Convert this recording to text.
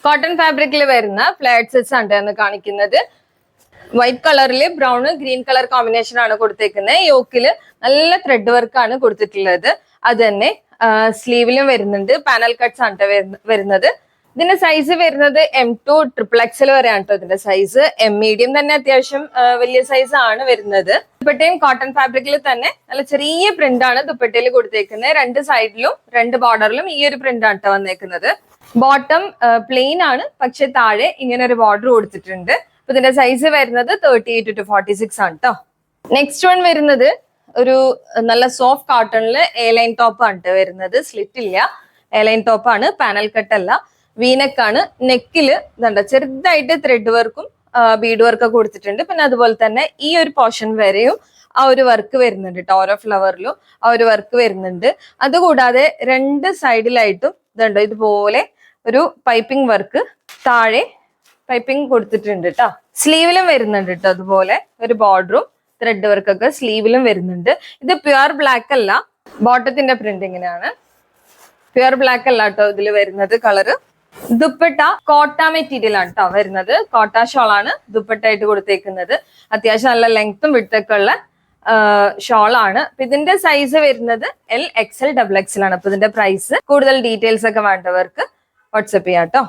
Cotton ഫാബ്രിക്കിൽ വരുന്ന flat sets ആണ് കാണിക്കുന്നത്. വൈറ്റ് കളറില് ബ്രൗൺ ഗ്രീൻ കളർ കോമ്പിനേഷൻ ആണ് കൊടുത്തേക്കുന്നത്. യോക്കില് നല്ല ത്രെഡ് വർക്ക് ആണ് കൊടുത്തിട്ടുള്ളത്. അത് തന്നെ സ്ലീവിലും വരുന്നുണ്ട്. പാനൽ കട്ട്സ് ആണ് വരുന്നത്. ഇതിന്റെ സൈസ് വരുന്നത് M2 XXL വരെയാണ് കേട്ടോ. ഇതിന്റെ സൈസ് M മീഡിയം തന്നെ അത്യാവശ്യം വലിയ സൈസ് ആണ് വരുന്നത്. ദുപ്പട്ടയും കോട്ടൺ ഫാബ്രിക്കിൽ തന്നെ നല്ല ചെറിയ പ്രിന്റ് ആണ് ദുപ്പട്ടയിൽ കൊടുത്തേക്കുന്നത്. രണ്ട് സൈഡിലും രണ്ട് ബോർഡറിലും ഈ ഒരു പ്രിന്റ് ആണ് വന്നേക്കുന്നത്. ബോട്ടം പ്ലെയിൻ ആണ്, പക്ഷെ താഴെ ഇങ്ങനെ ഒരു ബോർഡർ കൊടുത്തിട്ടുണ്ട്. അപ്പൊ ഇതിന്റെ സൈസ് വരുന്നത് 38 to 46 ആണ് കേട്ടോ. നെക്സ്റ്റ് വൺ വരുന്നത് ഒരു നല്ല സോഫ്റ്റ് കോട്ടണില് എ ലൈൻ ടോപ്പ് ആണ് വരുന്നത്. സ്ലിറ്റ് ഇല്ല, എ ലൈൻ ടോപ്പ് ആണ്, പാനൽ കട്ട് അല്ല. വീനെക്ക് ആണ്. നെക്കില് ഇതുണ്ട് ചെറുതായിട്ട് ത്രെഡ് വർക്കും ബീഡ് വർക്കും കൊടുത്തിട്ടുണ്ട്. പിന്നെ അതുപോലെ തന്നെ ഈ ഒരു പോർഷൻ വരെയും ആ ഒരു വർക്ക് വരുന്നുണ്ട് കേട്ടോ. ഓരോ ഫ്ലവറിലും ആ ഒരു വർക്ക് വരുന്നുണ്ട്. അതുകൂടാതെ രണ്ട് സൈഡിലായിട്ടും ഇതുണ്ട് ഇതുപോലെ ഒരു പൈപ്പിംഗ് വർക്ക് താഴെ പൈപ്പിംഗ് കൊടുത്തിട്ടുണ്ട് കേട്ടോ. സ്ലീവിലും വരുന്നുണ്ട് കേട്ടോ. അതുപോലെ ഒരു ബോർഡറും ത്രെഡ് വർക്കൊക്കെ സ്ലീവിലും വരുന്നുണ്ട്. ഇത് പ്യുവർ ബ്ലാക്ക് അല്ല. ബോട്ടത്തിന്റെ പ്രിന്റ് ഇങ്ങനെയാണ്. പ്യുവർ ബ്ലാക്ക് അല്ല കേട്ടോ ഇതിൽ വരുന്നത് കളറ്. ദുപ്പട്ട കോട്ട മെറ്റീരിയൽ ആണ് കേട്ടോ വരുന്നത്. കോട്ട ഷോൾ ആണ് ദുപ്പട്ടയായിട്ട് കൊടുത്തേക്കുന്നത്. അത്യാവശ്യം നല്ല ലെങ്ത്തും വിഡ്ത്തൊക്കെ ഉള്ള ഷോൾ ആണ്. അപ്പൊ ഇതിന്റെ സൈസ് വരുന്നത് L XL XXL ആണ്. അപ്പൊ ഇതിന്റെ പ്രൈസ് കൂടുതൽ ഡീറ്റെയിൽസ് ഒക്കെ വേണ്ടവർക്ക് വാട്സ്ആപ്പ് ചെയ്യാം കേട്ടോ.